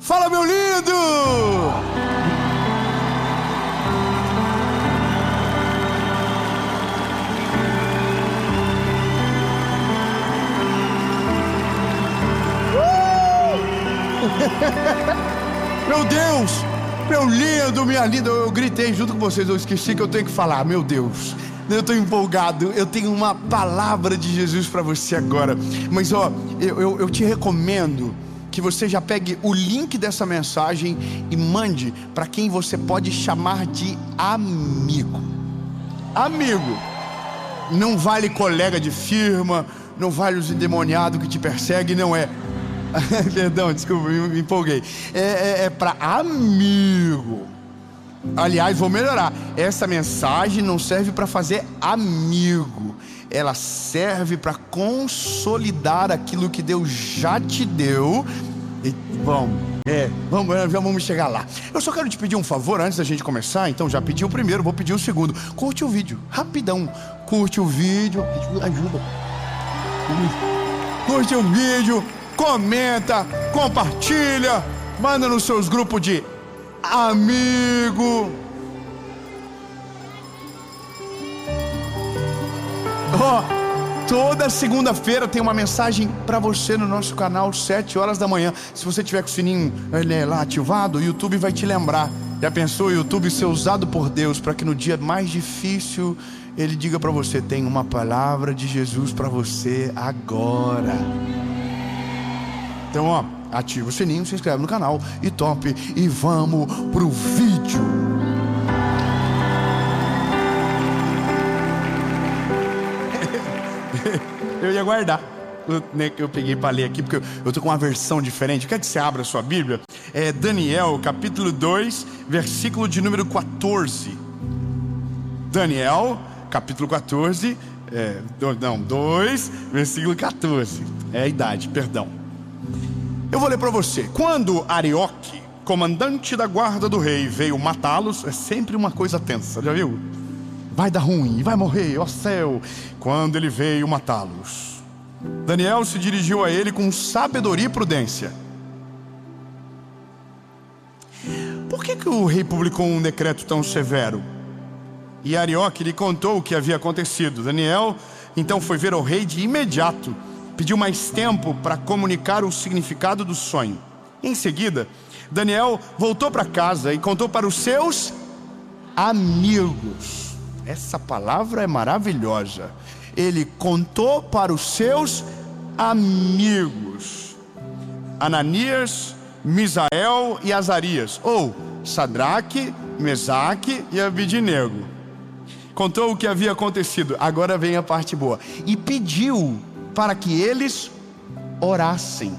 Fala, meu lindo! Meu Deus, meu lindo, minha linda. Eu gritei junto com vocês, eu esqueci que eu tenho que falar. Meu Deus, eu estou empolgado. Eu tenho uma palavra de Jesus para você agora. Mas eu te recomendo que você já pegue o link dessa mensagem e mande para quem você pode chamar de amigo. Amigo. Não vale colega de firma, não vale os endemoniados que te perseguem, não é. Perdão, desculpa, me empolguei. É para amigo. Aliás, vou melhorar. Essa mensagem não serve para fazer amigo. Ela serve para consolidar aquilo que Deus já te deu. E vamos chegar lá. Eu só quero te pedir um favor antes da gente começar. Então já pedi o primeiro, vou pedir o segundo. Curte o vídeo, rapidão. Curte o vídeo. Ajuda. Curte o vídeo. Comenta, compartilha, manda nos seus grupos de amigo. Toda segunda-feira tem uma mensagem para você no nosso canal, 7 horas da manhã. Se você tiver com o sininho lá ativado, o YouTube vai te lembrar. Já pensou o YouTube ser usado por Deus para que no dia mais difícil Ele diga para você: tem uma palavra de Jesus para você agora. Então, ativa o sininho, se inscreve no canal e top. E vamos pro vídeo. Eu ia guardar. Eu peguei para ler aqui, porque eu tô com uma versão diferente. Quer que você abra a sua Bíblia? É Daniel, capítulo 2, versículo de número 14. Daniel, capítulo 14, 2, versículo 14. É a idade, perdão. Eu vou ler para você. Quando Arioque, comandante da guarda do rei, veio matá-los, é sempre uma coisa tensa, já viu? Vai dar ruim, vai morrer, ó céu. Quando ele veio matá-los, Daniel se dirigiu a ele com sabedoria e prudência. Por que o rei publicou um decreto tão severo? E Arioque lhe contou o que havia acontecido. Daniel então foi ver o rei de imediato. Pediu mais tempo para comunicar o significado do sonho. Em seguida, Daniel voltou para casa e contou para os seus amigos. Essa palavra é maravilhosa. Ele contou para os seus amigos: Ananias, Misael e Azarias, ou Sadraque, Mesaque e Abidnego. Contou o que havia acontecido. Agora vem a parte boa. E pediu para que eles orassem.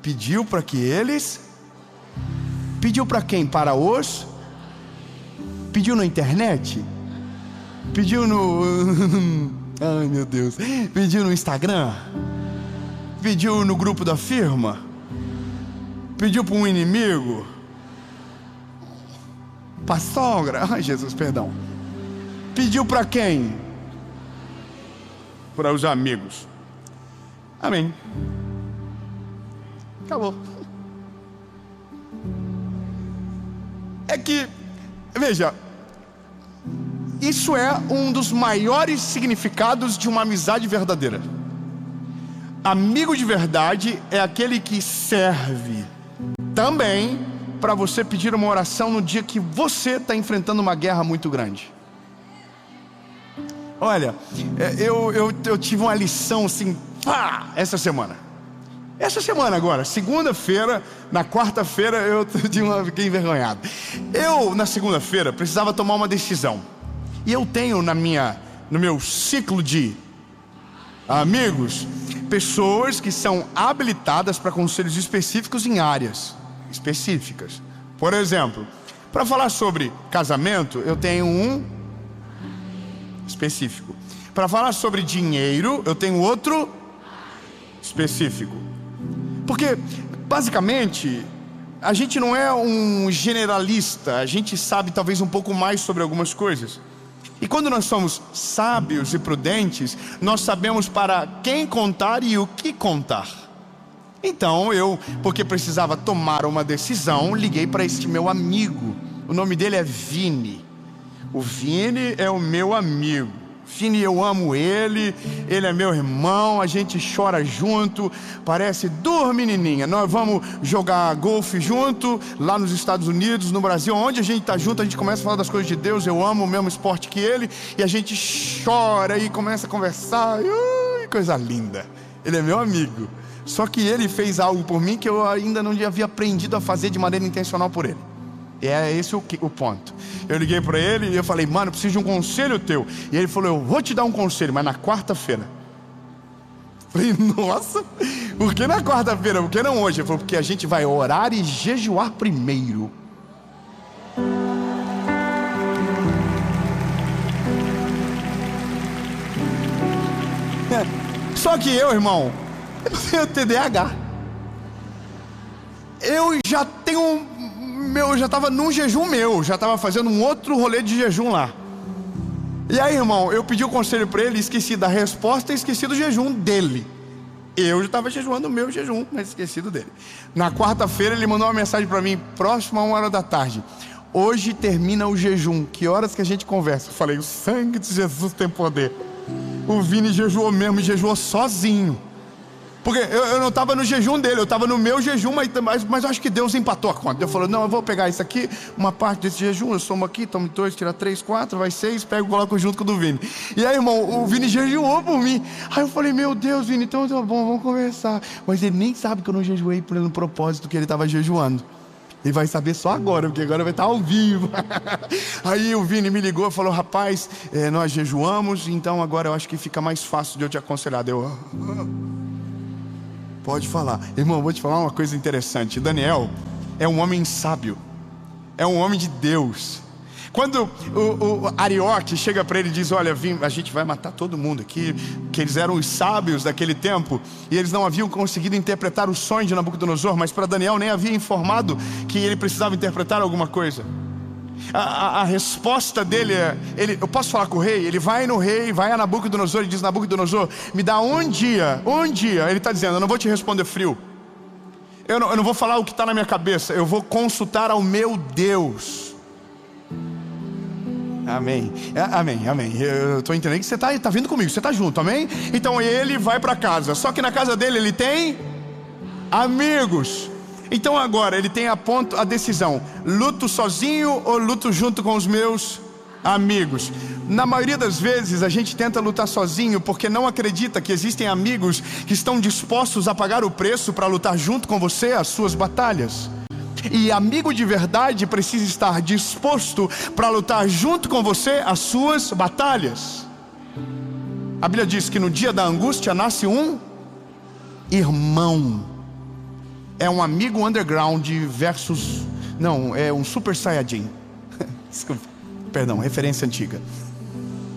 Pediu para que eles... Pediu para quem? Para os... Pediu na internet? Pediu no... Ai, meu Deus. Pediu no Instagram? Pediu no grupo da firma? Pediu para um inimigo? Para a sogra? Ai, Jesus, perdão. Pediu para quem? Para os amigos. Amém. Acabou. É que, veja, isso é um dos maiores significados de uma amizade verdadeira. Amigo de verdade é aquele que serve também para você pedir uma oração no dia que você está enfrentando uma guerra muito grande. Olha, eu tive uma lição assim, essa semana agora, segunda-feira, na quarta-feira fiquei envergonhado. Eu, na segunda-feira, precisava tomar uma decisão. E eu tenho no meu ciclo de amigos, pessoas que são habilitadas para conselhos específicos em áreas específicas. Por exemplo, para falar sobre casamento, eu tenho um específico. Para falar sobre dinheiro, eu tenho outro específico. Porque, basicamente, a gente não é um generalista. A gente sabe talvez um pouco mais sobre algumas coisas. E quando nós somos sábios e prudentes, nós sabemos para quem contar e o que contar. Então eu, porque precisava tomar uma decisão, liguei para este meu amigo. O nome dele é Vini. O Vini é o meu amigo. Vini, eu amo ele é meu irmão, a gente chora junto, parece duas menininhas. Nós vamos jogar golfe junto, lá nos Estados Unidos, no Brasil, onde a gente está junto, a gente começa a falar das coisas de Deus. Eu amo o mesmo esporte que ele, e a gente chora e começa a conversar. Ui, coisa linda. Ele é meu amigo. Só que ele fez algo por mim que eu ainda não havia aprendido a fazer de maneira intencional por ele. E é esse o ponto. Eu liguei para ele e eu falei: mano, eu preciso de um conselho teu. E ele falou: eu vou te dar um conselho, mas na quarta-feira. Falei: nossa, por que na quarta-feira? Por que não hoje? Ele falou: porque a gente vai orar e jejuar primeiro. Só que eu, irmão, eu tenho TDAH. Eu já tenho eu já estava num jejum meu, já estava fazendo um outro rolê de jejum lá. E aí, irmão, eu pedi o conselho para ele, esqueci da resposta e esqueci do jejum dele. Eu já estava jejuando o meu jejum, mas esquecido dele. Na quarta-feira ele mandou uma mensagem para mim, próximo a 1h da tarde: hoje termina o jejum, que horas que a gente conversa? Eu falei: o sangue de Jesus tem poder. O Vini jejuou mesmo, jejuou sozinho. Porque eu não estava no jejum dele, eu estava no meu jejum, mas eu acho que Deus empatou a conta. Deus falou: não, eu vou pegar isso aqui, uma parte desse jejum, eu somo aqui, tomo 2, tira 3, 4, vai 6, pego e coloco junto com o do Vini. E aí, irmão, o Vini jejuou por mim. Aí eu falei: meu Deus, Vini, então tá bom, vamos conversar. Mas ele nem sabe que eu não jejuei pelo propósito que ele estava jejuando. Ele vai saber só agora, porque agora vai estar ao vivo. Aí o Vini me ligou e falou: rapaz, nós jejuamos, então agora eu acho que fica mais fácil de eu te aconselhar. Pode falar. Irmão, vou te falar uma coisa interessante. Daniel é um homem sábio, é um homem de Deus. Quando o Arioque chega para ele e diz: olha, a gente vai matar todo mundo aqui, que eles eram os sábios daquele tempo, e eles não haviam conseguido interpretar o sonho de Nabucodonosor, mas para Daniel nem havia informado que ele precisava interpretar alguma coisa. A resposta dele é: eu posso falar com o rei? Ele vai no rei, vai a Nabucodonosor e diz: Nabucodonosor, me dá um dia. Ele está dizendo: eu não vou te responder frio, eu não vou falar o que está na minha cabeça, eu vou consultar ao meu Deus. Amém, amém. Eu estou entendendo que você está vindo comigo, você está junto, amém? Então ele vai para casa, só que na casa dele ele tem amigos. Então agora ele tem a decisão: luto sozinho ou luto junto com os meus amigos? Na maioria das vezes a gente tenta lutar sozinho porque não acredita que existem amigos que estão dispostos a pagar o preço para lutar junto com você as suas batalhas. E amigo de verdade precisa estar disposto para lutar junto com você as suas batalhas. A Bíblia diz que no dia da angústia nasce um irmão. É um amigo underground versus... não, é um super saiyajin. Desculpa, perdão, referência antiga.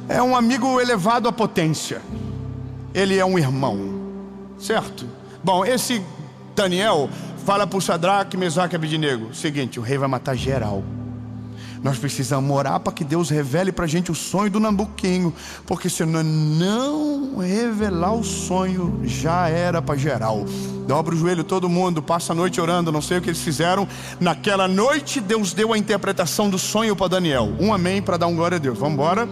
É um amigo elevado à potência. Ele é um irmão, certo? Bom, esse Daniel fala para o Sadraque, Mesaque e Abednego: seguinte, o rei vai matar geral. Nós precisamos orar para que Deus revele para a gente o sonho do Nabuquinho, porque se não revelar o sonho, já era para geral. Dobra o joelho todo mundo, passa a noite orando. Não sei o que eles fizeram. Naquela noite Deus deu a interpretação do sonho para Daniel. Um amém para dar um glória a Deus. Vamos embora?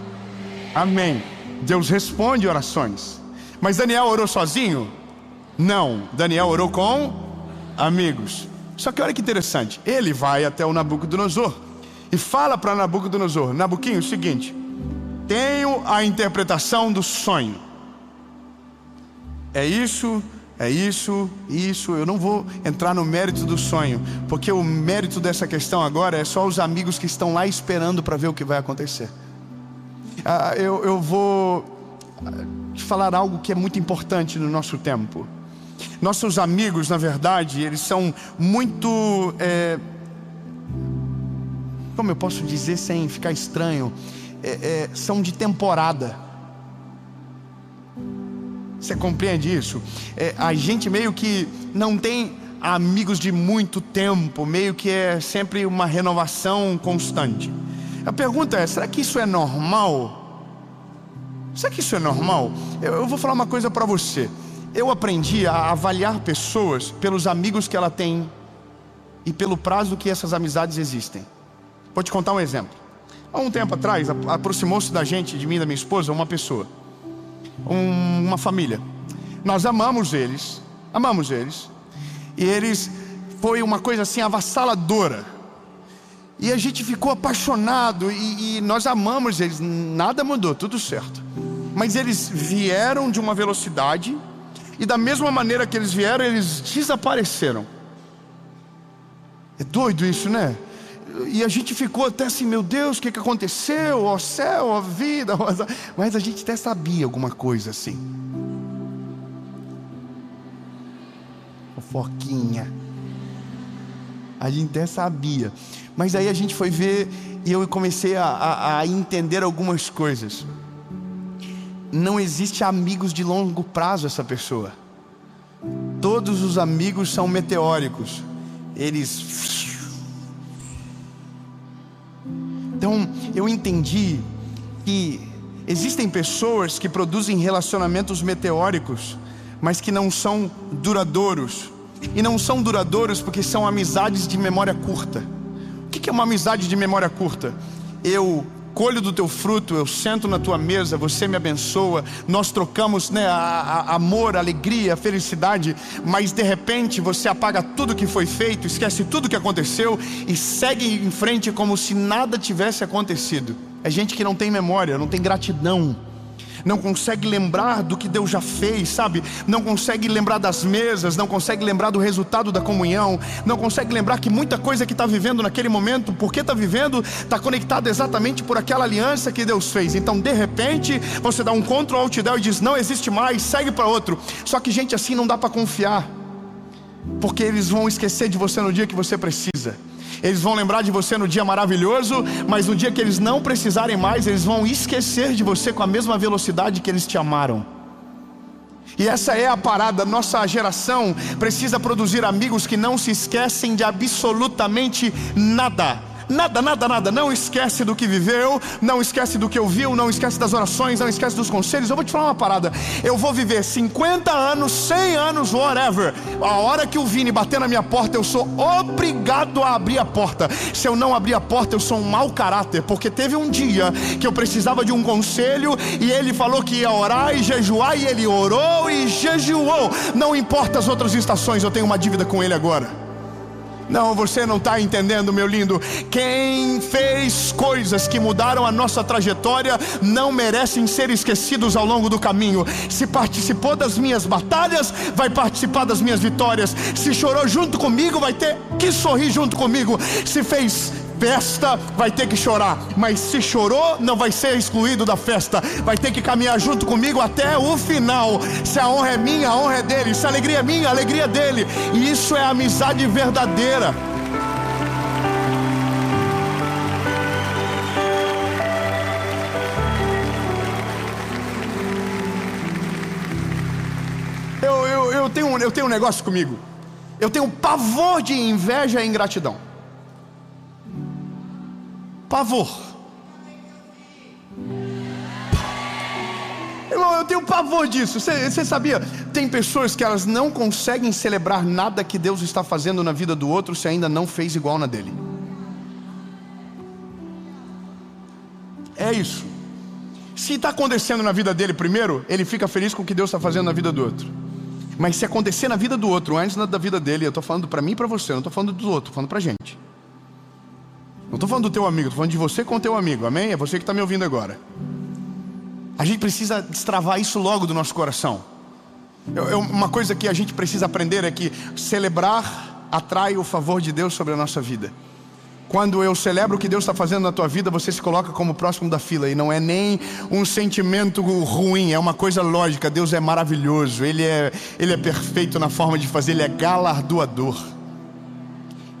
Amém. Deus responde orações. Mas Daniel orou sozinho? Não, Daniel orou com amigos. Só que olha que interessante, ele vai até o Nabucodonosor e fala para Nabucodonosor: Nabuquinho, o seguinte, tenho a interpretação do sonho. É isso, eu não vou entrar no mérito do sonho, porque o mérito dessa questão agora é só os amigos que estão lá esperando para ver o que vai acontecer. Eu vou te falar algo que é muito importante no nosso tempo. Nossos amigos, na verdade, eles são muito... como eu posso dizer sem ficar estranho? São de temporada. Você compreende isso? A gente meio que não tem amigos de muito tempo, meio que é sempre uma renovação constante. A pergunta é: será que isso é normal? Será que isso é normal? Eu vou falar uma coisa para você. Eu aprendi a avaliar pessoas pelos amigos que ela tem e pelo prazo que essas amizades existem. Vou te contar um exemplo. Há um tempo atrás, aproximou-se da gente, de mim e da minha esposa, uma pessoa, uma família. Nós amamos eles, e eles, foi uma coisa assim avassaladora. E a gente ficou apaixonado, e nós amamos eles, nada mudou, tudo certo. Mas eles vieram de uma velocidade, e da mesma maneira que eles vieram, eles desapareceram. É doido isso, né? E a gente ficou até assim, meu Deus, o que aconteceu? Ó céu, ó vida, mas a gente até sabia alguma coisa assim. Fofoquinha. A gente até sabia. Mas aí a gente foi ver, e eu comecei a entender algumas coisas. Não existe amigos de longo prazo essa pessoa. Todos os amigos são meteóricos. Então eu entendi que existem pessoas que produzem relacionamentos meteóricos, mas que não são duradouros. E não são duradouros porque são amizades de memória curta. O que é uma amizade de memória curta? Eu colho do teu fruto, eu sento na tua mesa, você me abençoa, nós trocamos, né, amor, alegria, felicidade, mas de repente você apaga tudo que foi feito, esquece tudo que aconteceu e segue em frente como se nada tivesse acontecido. É gente que não tem memória, não tem gratidão, não consegue lembrar do que Deus já fez, sabe? Não consegue lembrar das mesas, não consegue lembrar do resultado da comunhão, não consegue lembrar que muita coisa que está vivendo naquele momento, porque está vivendo, está conectada exatamente por aquela aliança que Deus fez. Então de repente você dá um Ctrl Alt Del e diz, não existe mais, segue para outro. Só que gente assim não dá para confiar, porque eles vão esquecer de você no dia que você precisa. Eles vão lembrar de você no dia maravilhoso, mas no dia que eles não precisarem mais, eles vão esquecer de você com a mesma velocidade que eles te amaram. E essa é a parada. Nossa geração precisa produzir amigos que não se esquecem de absolutamente nada. Nada, não esquece do que viveu, não esquece do que ouviu, não esquece das orações, não esquece dos conselhos. Eu vou te falar uma parada, eu vou viver 50 anos, 100 anos, whatever. A hora que o Vini bater na minha porta, eu sou obrigado a abrir a porta. Se eu não abrir a porta, eu sou um mau caráter, porque teve um dia que eu precisava de um conselho, e ele falou que ia orar e jejuar, e ele orou e jejuou. Não importa as outras estações, eu tenho uma dívida com ele agora. Não, você não está entendendo, meu lindo. Quem fez coisas que mudaram a nossa trajetória não merecem ser esquecidos ao longo do caminho. Se participou das minhas batalhas, vai participar das minhas vitórias. Se chorou junto comigo, vai ter que sorrir junto comigo. Se fez festa, vai ter que chorar. Mas se chorou, não vai ser excluído da festa. Vai ter que caminhar junto comigo até o final. Se a honra é minha, a honra é dele. Se a alegria é minha, a alegria é dele. E isso é amizade verdadeira. Eu tenho um negócio comigo. Eu tenho pavor de inveja e ingratidão. Pavor. Irmão, eu tenho pavor disso. Você sabia? Tem pessoas que elas não conseguem celebrar nada que Deus está fazendo na vida do outro se ainda não fez igual na dele. É isso. Se está acontecendo na vida dele primeiro, ele fica feliz com o que Deus está fazendo na vida do outro. Mas se acontecer na vida do outro antes da vida dele, eu estou falando para mim e para você, eu não estou falando do outro, estou falando para a gente. Não estou falando do teu amigo, estou falando de você com o teu amigo, amém? É você que está me ouvindo agora. A gente precisa destravar isso logo do nosso coração. Uma coisa que a gente precisa aprender é que celebrar atrai o favor de Deus sobre a nossa vida. Quando eu celebro o que Deus está fazendo na tua vida, você se coloca como próximo da fila. E não é nem um sentimento ruim, é uma coisa lógica. Deus é maravilhoso, Ele é perfeito na forma de fazer, Ele é galardoador.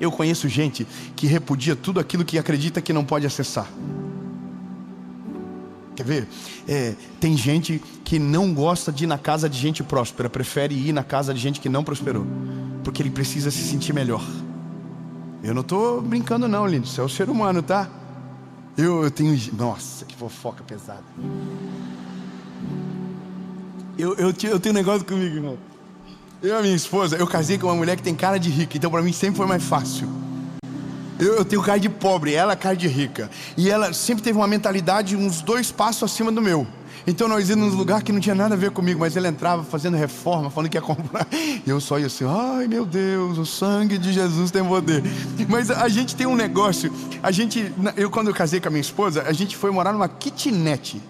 Eu conheço gente que repudia tudo aquilo que acredita que não pode acessar. Quer ver? Tem gente que não gosta de ir na casa de gente próspera, prefere ir na casa de gente que não prosperou, porque ele precisa se sentir melhor. Eu não estou brincando não, lindo, isso é o ser humano, tá? Eu tenho... Nossa, que fofoca pesada. Eu tenho um negócio comigo, irmão. Eu e a minha esposa, eu casei com uma mulher que tem cara de rica, então pra mim sempre foi mais fácil. Eu tenho cara de pobre, ela cara de rica. E ela sempre teve uma mentalidade uns 2 passos acima do meu. Então nós íamos num lugar que não tinha nada a ver comigo, mas ela entrava fazendo reforma, falando que ia comprar. E eu só ia assim, ai meu Deus, o sangue de Jesus tem poder. Mas a gente tem um negócio, quando eu casei com a minha esposa, a gente foi morar numa kitnet.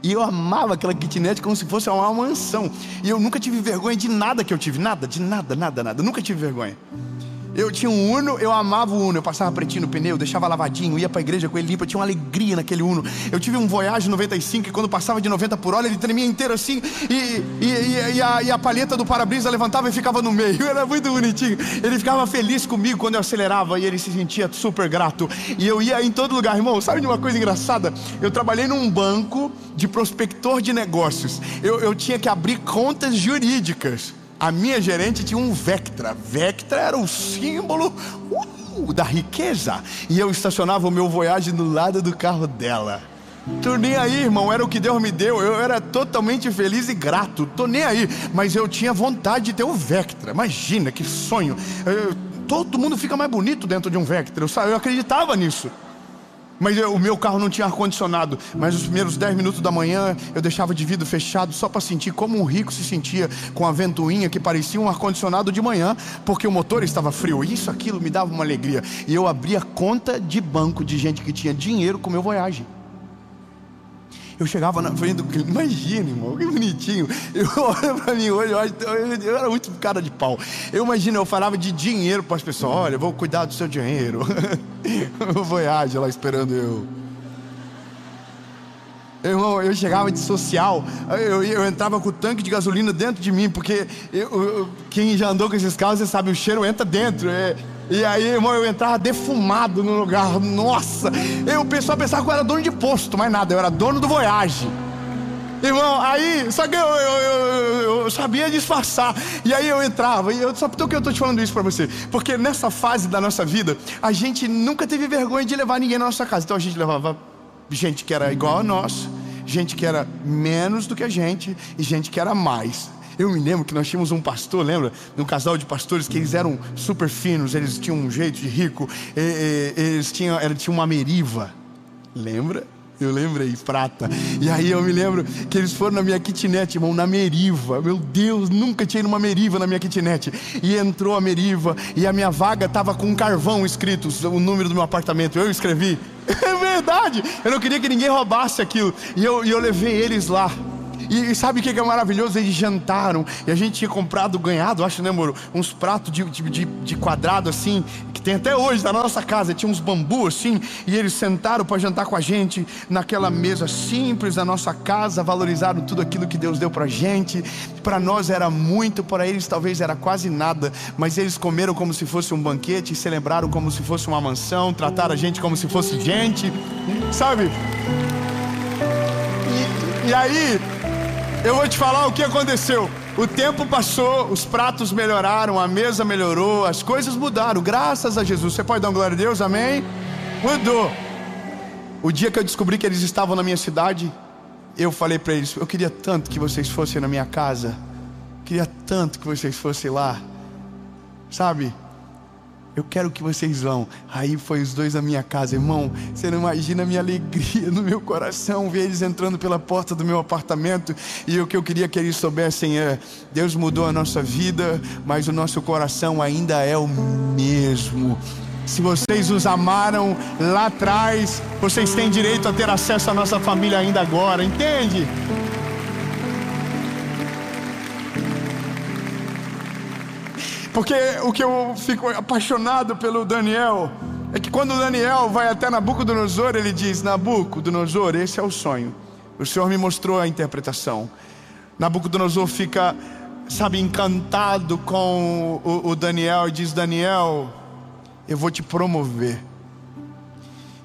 E eu amava aquela kitnet como se fosse uma mansão. E eu nunca tive vergonha de nada que eu tive, nada, nunca tive vergonha. Eu tinha um Uno, eu amava o Uno. Eu passava pretinho no pneu, deixava lavadinho, ia pra igreja com ele limpo. Eu tinha uma alegria naquele Uno. Eu tive um Voyage 95 e quando passava de 90 por hora ele tremia inteiro assim. E a palheta do para-brisa levantava e ficava no meio. Era muito bonitinho. Ele ficava feliz comigo quando eu acelerava e ele se sentia super grato. E eu ia em todo lugar, irmão. Sabe de uma coisa engraçada? Eu trabalhei num banco de prospector de negócios. Eu tinha que abrir contas jurídicas. A minha gerente tinha um Vectra. Vectra era o símbolo da riqueza. E eu estacionava o meu Voyage do lado do carro dela. Tô nem aí, irmão, era o que Deus me deu. Eu era totalmente feliz e grato. Tô nem aí, mas eu tinha vontade de ter um Vectra. Imagina que sonho. Todo mundo fica mais bonito dentro de um Vectra. Eu acreditava nisso. Mas o meu carro não tinha ar-condicionado. Mas os primeiros 10 minutos da manhã eu deixava de vidro fechado só para sentir como um rico se sentia com a ventoinha que parecia um ar-condicionado de manhã, porque o motor estava frio. Isso, aquilo me dava uma alegria. E eu abria conta de banco de gente que tinha dinheiro com o meu Voyage. Eu chegava na frente do cliente, imagina, irmão, que bonitinho. Eu olho pra mim hoje, eu era muito cara de pau. Eu imagino, eu falava de dinheiro para as pessoas. Olha, eu vou cuidar do seu dinheiro. O Voyage lá esperando eu. Irmão, eu chegava de social, eu entrava com o tanque de gasolina dentro de mim, porque quem já andou com esses carros, você sabe, o cheiro entra dentro. E aí, irmão, eu entrava defumado no lugar. Nossa, o pessoal pensava que eu era dono de posto, mas nada, eu era dono do Voyage. Irmão, aí, só que eu sabia disfarçar. E aí eu entrava, sabe por que eu estou te falando isso para você? Porque nessa fase da nossa vida, a gente nunca teve vergonha de levar ninguém na nossa casa. Então a gente levava gente que era igual a nós, gente que era menos do que a gente e gente que era mais. Eu me lembro que nós tínhamos um pastor, lembra? Um casal de pastores que eles eram super finos, eles tinham um jeito de rico, eles tinham uma Meriva, lembra? Eu lembrei, prata. E aí eu me lembro que eles foram na minha kitnet, irmão, na Meriva. Meu Deus, nunca tinha ido numa Meriva na minha kitnet. E entrou a Meriva e a minha vaga estava com um carvão escrito, o número do meu apartamento. Eu escrevi. É verdade, eu não queria que ninguém roubasse aquilo. E eu levei eles lá. E sabe o que é maravilhoso? Eles jantaram. E a gente tinha ganhado, acho, né, moro? Uns pratos de quadrado assim, que tem até hoje na nossa casa. Tinha uns bambu assim. E eles sentaram para jantar com a gente naquela mesa simples da nossa casa. Valorizaram tudo aquilo que Deus deu pra gente. Para nós era muito, para eles talvez era quase nada. Mas eles comeram como se fosse um banquete, celebraram como se fosse uma mansão, trataram a gente como se fosse gente, sabe? E aí, eu vou te falar o que aconteceu. O tempo passou, os pratos melhoraram, a mesa melhorou, as coisas mudaram, graças a Jesus. Você pode dar uma glória a Deus, amém? Mudou. O dia que eu descobri que eles estavam na minha cidade, eu falei para eles, eu queria tanto que vocês fossem na minha casa, queria tanto que vocês fossem lá, sabe? Eu quero que vocês vão. Aí foi os dois na minha casa, irmão. Você não imagina a minha alegria no meu coração ver eles entrando pela porta do meu apartamento. E o que eu queria que eles soubessem é: Deus mudou a nossa vida, mas o nosso coração ainda é o mesmo. Se vocês os amaram lá atrás, vocês têm direito a ter acesso à nossa família ainda agora, entende? Porque o que eu fico apaixonado pelo Daniel é que quando o Daniel vai até Nabucodonosor, ele diz: Nabucodonosor, esse é o sonho, o Senhor me mostrou a interpretação. Nabucodonosor fica, sabe, encantado com o Daniel e diz: Daniel, eu vou te promover,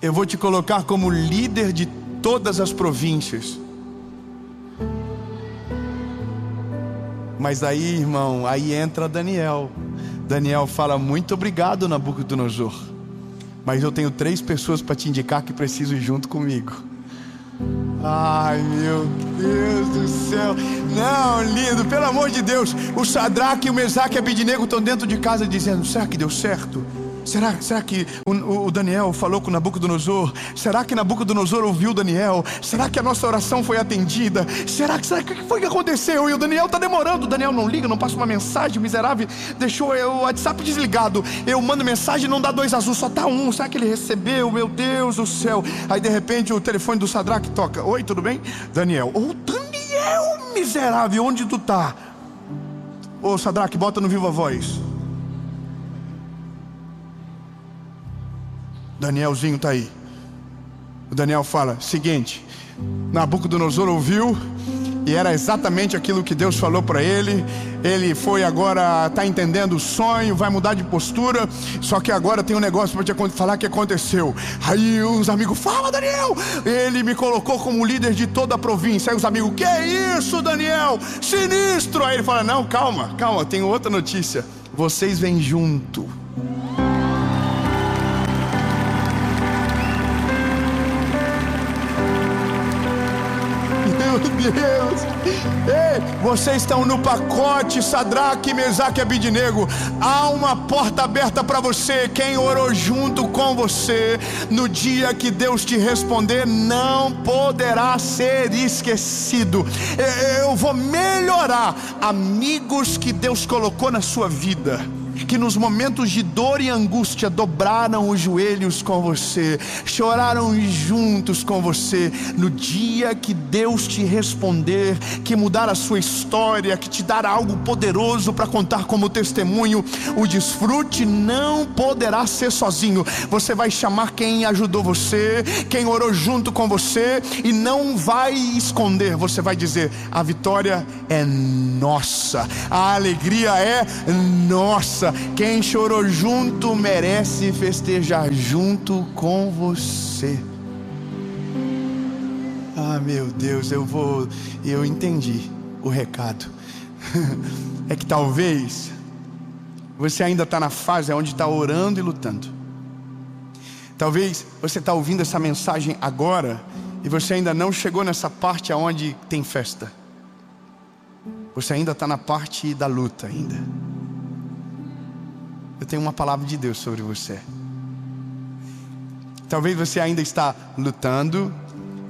eu vou te colocar como líder de todas as províncias. Mas aí, irmão, aí entra Daniel. Daniel fala: muito obrigado, Nabucodonosor, mas eu tenho 3 pessoas para te indicar que precisam ir junto comigo. Ai, meu Deus do céu. Não, lindo, pelo amor de Deus. O Sadraque, o Mesaque e Abednego estão dentro de casa dizendo: será que deu certo? Será que o Daniel falou com Nabucodonosor? Será que Nabucodonosor ouviu Daniel? Será que a nossa oração foi atendida? Será que foi que aconteceu? E o Daniel está demorando. O Daniel não liga, não passa uma mensagem. O miserável deixou o WhatsApp desligado. Eu mando mensagem e não dá 2 azuis, só tá 1. Será que ele recebeu? Meu Deus do céu. Aí de repente o telefone do Sadraque toca: oi, tudo bem? Daniel. Ô, Daniel, miserável, onde tu tá? Ô, Sadraque, bota no Viva Voz. Danielzinho está aí. O Daniel fala: seguinte, Nabucodonosor ouviu, e era exatamente aquilo que Deus falou para ele. Ele foi agora, está entendendo o sonho, vai mudar de postura. Só que agora tem um negócio para te falar que aconteceu. Aí os amigos: fala, Daniel, ele me colocou como líder de toda a província. Aí os amigos: que isso, Daniel, sinistro. Aí ele fala: não, calma, tenho outra notícia. Vocês vêm junto. Meu Deus. Ei, vocês estão no pacote, Sadraque, Mesaque e Abednego. Há uma porta aberta para você. Quem orou junto com você, no dia que Deus te responder, não poderá ser esquecido. Eu vou melhorar amigos que Deus colocou na sua vida, que nos momentos de dor e angústia dobraram os joelhos com você, choraram juntos com você. No dia que Deus te responder, que mudar a sua história, que te dar algo poderoso para contar como testemunho, o desfrute não poderá ser sozinho. Você vai chamar quem ajudou você, quem orou junto com você, e não vai esconder. Você vai dizer: a vitória é nossa, a alegria é nossa. Quem chorou junto merece festejar junto com você. Ah, meu Deus, eu entendi o recado. É que talvez você ainda está na fase onde está orando e lutando. Talvez você está ouvindo essa mensagem agora e você ainda não chegou nessa parte onde tem festa. Você ainda está na parte da luta ainda. Eu tenho uma palavra de Deus sobre você. Talvez você ainda está lutando.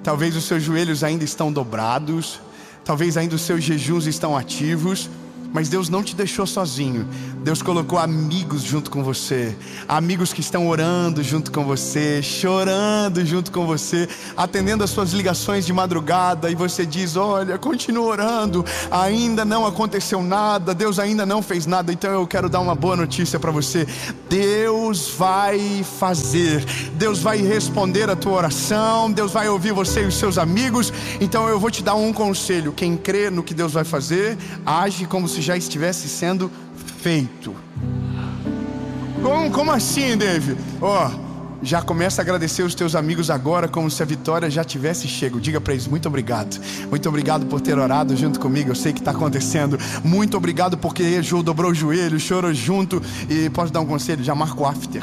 Talvez os seus joelhos ainda estão dobrados. Talvez ainda os seus jejuns estão ativos. Mas Deus não te deixou sozinho. Deus colocou amigos junto com você. Amigos que estão orando junto com você, chorando junto com você, atendendo as suas ligações de madrugada. E você diz: olha, continua orando, ainda não aconteceu nada, Deus ainda não fez nada. Então eu quero dar uma boa notícia para você. Deus vai fazer. Deus vai responder a tua oração. Deus vai ouvir você e os seus amigos. Então eu vou te dar um conselho: quem crê no que Deus vai fazer, age como se já estivesse sendo feito. Como assim, David? Já começa a agradecer os teus amigos agora, como se a vitória já tivesse chego. Diga para eles: muito obrigado. Muito obrigado por ter orado junto comigo. Eu sei que está acontecendo. Muito obrigado porque dobrou o joelho, chorou junto. E posso dar um conselho? Já marca o after.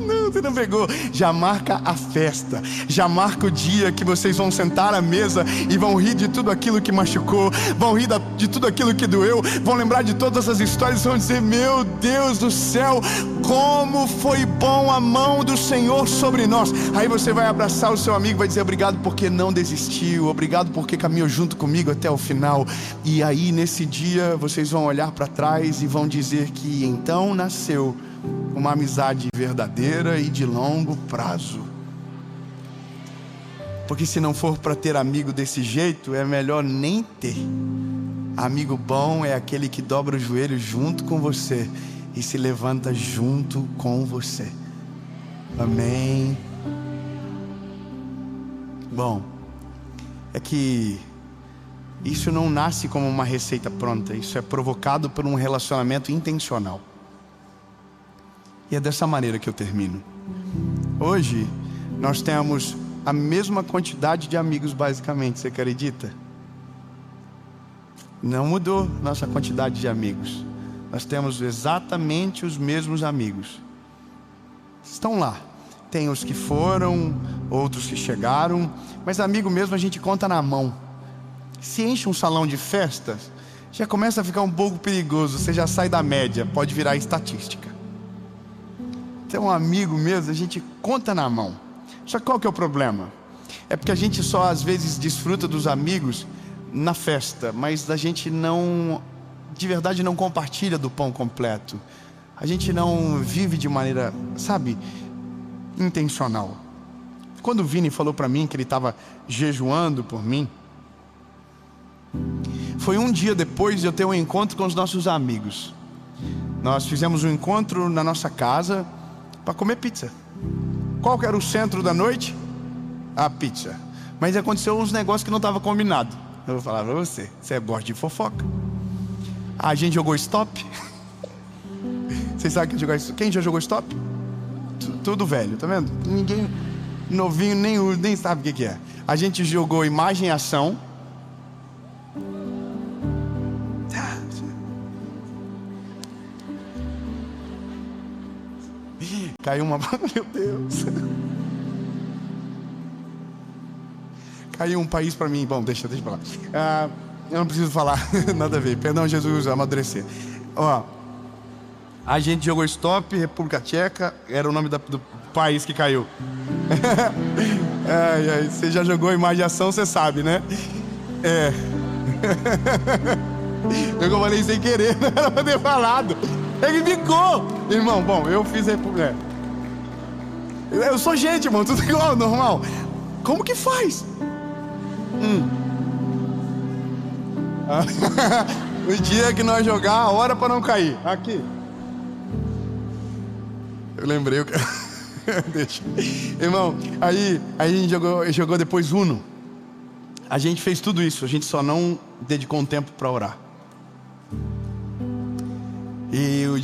Não, você não pegou. Já marca a festa. Já marca o dia que vocês vão sentar à mesa e vão rir de tudo aquilo que machucou, vão rir de tudo aquilo que doeu, vão lembrar de todas as histórias e vão dizer: meu Deus do céu, como foi bom a mão do Senhor sobre nós. Aí você vai abraçar o seu amigo e vai dizer: obrigado porque não desistiu, obrigado porque caminhou junto comigo até o final. E aí nesse dia vocês vão olhar para trás e vão dizer que então nasceu uma amizade verdadeira e de longo prazo. Porque se não for para ter amigo desse jeito, é melhor nem ter. Amigo bom é aquele que dobra o joelho junto com você e se levanta junto com você. Amém. Bom, é que isso não nasce como uma receita pronta. Isso é provocado por um relacionamento intencional. E é dessa maneira que eu termino. Hoje nós temos a mesma quantidade de amigos, basicamente. Você acredita? Não mudou nossa quantidade de amigos. Nós temos exatamente os mesmos amigos. Estão lá. Tem os que foram outros que chegaram, mas amigo mesmo a gente conta na mão. Se enche um salão de festas, já começa a ficar um pouco perigoso, você já sai da média, pode virar estatística. Então amigo mesmo a gente conta na mão. Só que qual que é o problema? É porque a gente só às vezes desfruta dos amigos na festa, mas a gente não, de verdade não compartilha do pão completo. A gente não vive de maneira, sabe, intencional. Quando o Vini falou para mim que ele estava jejuando por mim, foi um dia depois de eu ter um encontro com os nossos amigos. Nós fizemos um encontro na nossa casa para comer pizza. Qual que era o centro da noite? A pizza. Mas aconteceu uns negócios que não estavam combinados. Eu vou falar para você, você gosta de fofoca. A gente jogou stop. Vocês sabem quem jogou stop? Quem já jogou stop? Tudo velho, tá vendo? Ninguém novinho nem sabe o que é. A gente jogou imagem e ação. Caiu uma... Meu Deus. Caiu um país para mim. Bom, deixa pra lá. Eu não preciso falar. Nada a ver. Perdão, Jesus, amadurecer. Ó, a gente jogou stop, República Tcheca. Era o nome do país que caiu. Você já jogou imagem e ação, você sabe, né? É. Eu falei sem querer, não era pra ter falado. Ele ficou. Irmão, bom, eu fiz República. Eu sou gente, irmão, tudo igual, normal. Como que faz? O dia que nós jogar, a hora para não cair. Aqui. Eu lembrei. Deixa. Irmão, aí a gente jogou depois Uno. A gente fez tudo isso, a gente só não dedicou um tempo para orar. E o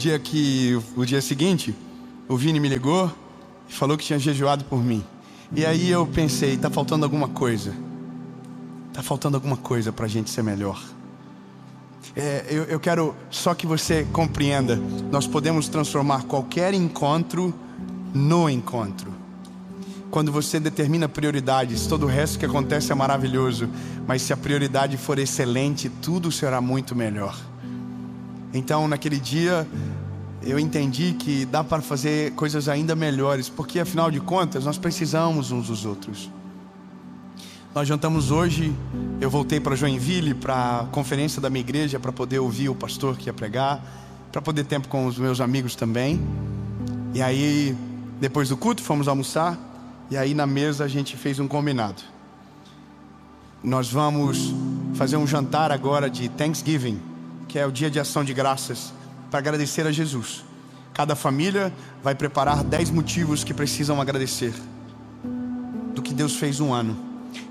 dia seguinte, o Vini me ligou e falou que tinha jejuado por mim. E aí eu pensei, tá faltando alguma coisa. Tá faltando alguma coisa para a gente ser melhor. Eu quero só que você compreenda. Nós podemos transformar qualquer encontro no encontro. Quando você determina prioridades, todo o resto que acontece é maravilhoso. Mas se a prioridade for excelente, tudo será muito melhor. Então naquele dia eu entendi que dá para fazer coisas ainda melhores, porque afinal de contas nós precisamos uns dos outros. Nós jantamos hoje, eu voltei para Joinville, para a conferência da minha igreja, para poder ouvir o pastor que ia pregar, para poder ter tempo com os meus amigos também. E aí, depois do culto, fomos almoçar, e aí na mesa a gente fez um combinado. Nós vamos fazer um jantar agora de Thanksgiving, que é o dia de ação de graças, para agradecer a Jesus. Cada família vai preparar 10 motivos que precisam agradecer do que Deus fez no ano.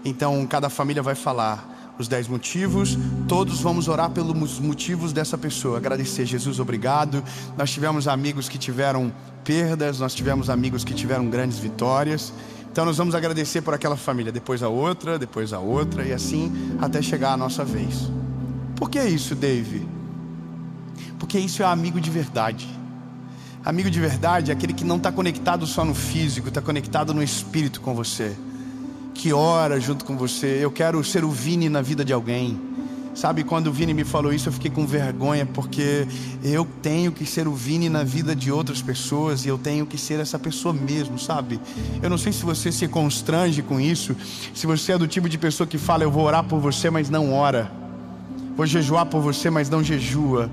Então cada família vai falar os 10 motivos. Todos vamos orar pelos motivos dessa pessoa. Agradecer, Jesus, obrigado. Nós tivemos amigos que tiveram perdas, nós tivemos amigos que tiveram grandes vitórias. Então nós vamos agradecer por aquela família, depois a outra, e assim até chegar a nossa vez. Por que isso, Dave? Porque isso é amigo de verdade. Amigo de verdade é aquele que não está conectado só no físico, está conectado no espírito com você, que ora junto com você. Eu quero ser o Vini na vida de alguém. Sabe, quando o Vini me falou isso, eu fiquei com vergonha, porque eu tenho que ser o Vini na vida de outras pessoas, e eu tenho que ser essa pessoa mesmo, sabe? Eu não sei se você se constrange com isso, se você é do tipo de pessoa que fala, eu vou orar por você, mas não ora. Vou jejuar por você, mas não jejua.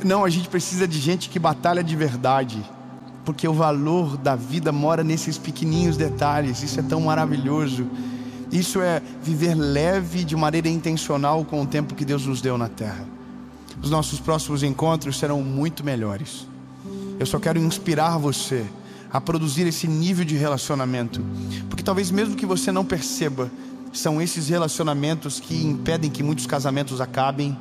Não, a gente precisa de gente que batalha de verdade, porque o valor da vida mora nesses pequenininhos detalhes. Isso é tão maravilhoso. Isso é viver leve de maneira intencional com o tempo que Deus nos deu na terra. Os nossos próximos encontros serão muito melhores. Eu só quero inspirar você a produzir esse nível de relacionamento, porque talvez mesmo que você não perceba, são esses relacionamentos que impedem que muitos casamentos acabem,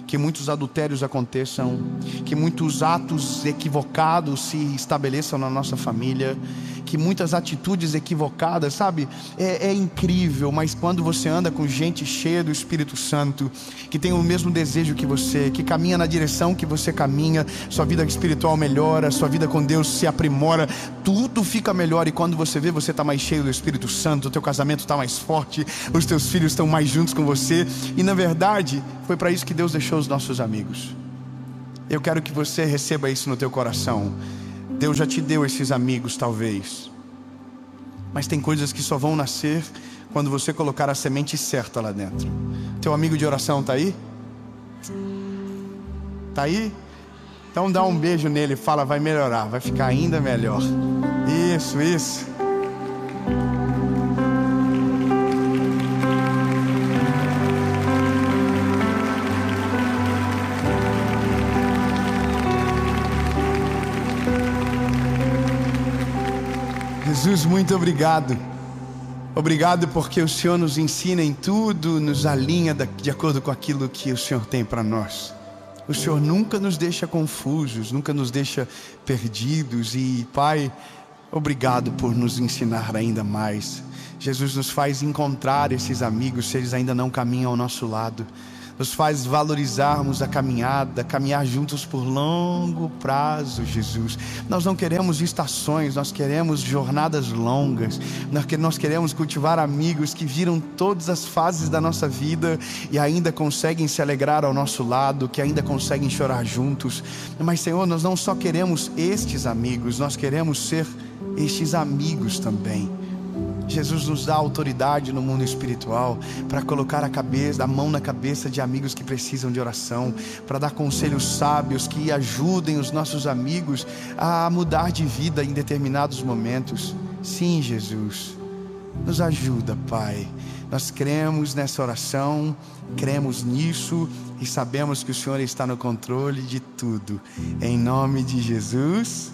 que muitos adultérios aconteçam, que muitos atos equivocados se estabeleçam na nossa família, que muitas atitudes equivocadas, sabe? É incrível, mas quando você anda com gente cheia do Espírito Santo, que tem o mesmo desejo que você, que caminha na direção que você caminha, sua vida espiritual melhora, sua vida com Deus se aprimora, tudo fica melhor. E quando você vê, você está mais cheio do Espírito Santo, o teu casamento está mais forte, os teus filhos estão mais juntos com você. E na verdade, foi para isso que Deus deixou os nossos amigos. Eu quero que você receba isso no teu coração. Deus já te deu esses amigos, talvez, mas tem coisas que só vão nascer quando você colocar a semente certa lá dentro. Teu amigo de oração está aí? Está aí? Então dá um beijo nele e fala: vai melhorar, vai ficar ainda melhor. Isso. Jesus, muito obrigado. Obrigado porque o Senhor nos ensina em tudo, nos alinha de acordo com aquilo que o Senhor tem para nós. O Senhor nunca nos deixa confusos, nunca nos deixa perdidos. E Pai, obrigado por nos ensinar ainda mais. Jesus, nos faz encontrar esses amigos se eles ainda não caminham ao nosso lado. Nos faz valorizarmos a caminhada, caminhar juntos por longo prazo, Jesus. Nós não queremos estações, nós queremos jornadas longas. Nós queremos cultivar amigos que viram todas as fases da nossa vida e ainda conseguem se alegrar ao nosso lado, que ainda conseguem chorar juntos. Mas, Senhor, nós não só queremos estes amigos, nós queremos ser estes amigos também. Jesus nos dá autoridade no mundo espiritual para colocar a mão na cabeça de amigos que precisam de oração, para dar conselhos sábios que ajudem os nossos amigos a mudar de vida em determinados momentos. Sim, Jesus, nos ajuda, Pai. Nós cremos nessa oração, cremos nisso e sabemos que o Senhor está no controle de tudo. Em nome de Jesus.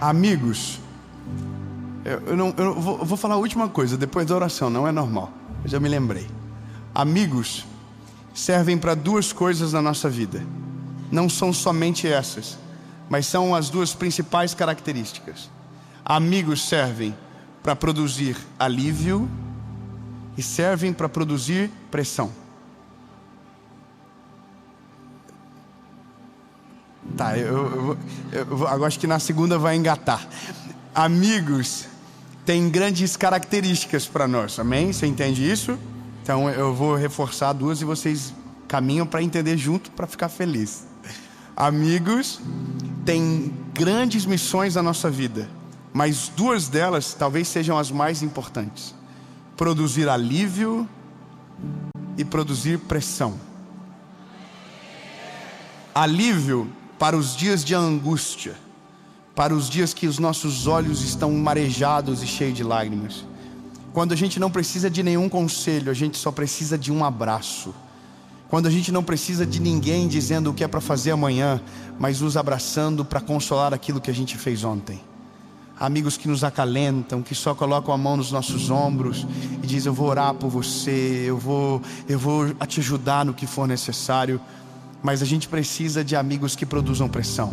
Amigos, eu vou falar a última coisa depois da oração, não é normal, eu já me lembrei. Amigos servem para duas coisas na nossa vida. Não são somente essas, mas são as duas principais características. Amigos servem para produzir alívio e servem para produzir pressão. Tá, eu acho que na segunda vai engatar. Amigos têm grandes características para nós, amém? Você entende isso? Então eu vou reforçar duas e vocês caminham para entender junto, para ficar feliz. Amigos têm grandes missões na nossa vida, mas duas delas talvez sejam as mais importantes: produzir alívio e produzir pressão. Alívio para os dias de angústia, para os dias que os nossos olhos estão marejados e cheios de lágrimas. Quando a gente não precisa de nenhum conselho, a gente só precisa de um abraço. Quando a gente não precisa de ninguém dizendo o que é para fazer amanhã, mas nos abraçando para consolar aquilo que a gente fez ontem. Amigos que nos acalentam, que só colocam a mão nos nossos ombros e dizem: eu vou orar por você, eu vou te ajudar no que for necessário. Mas a gente precisa de amigos que produzam pressão,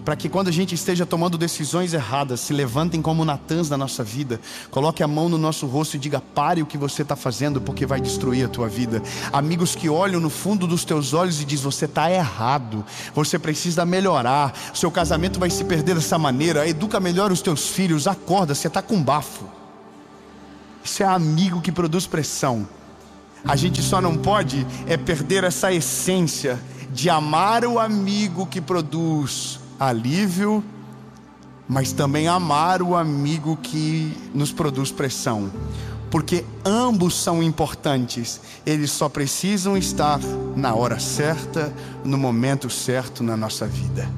para que quando a gente esteja tomando decisões erradas, se levantem como Natãs na nossa vida, coloque a mão no nosso rosto e diga: pare o que você está fazendo, porque vai destruir a tua vida. Amigos que olham no fundo dos teus olhos e dizem: você está errado, você precisa melhorar, seu casamento vai se perder dessa maneira, educa melhor os teus filhos, acorda, você está com bafo. Isso é amigo que produz pressão. A gente só não pode perder essa essência de amar o amigo que produz alívio, mas também amar o amigo que nos produz pressão, porque ambos são importantes. Eles só precisam estar na hora certa, no momento certo na nossa vida.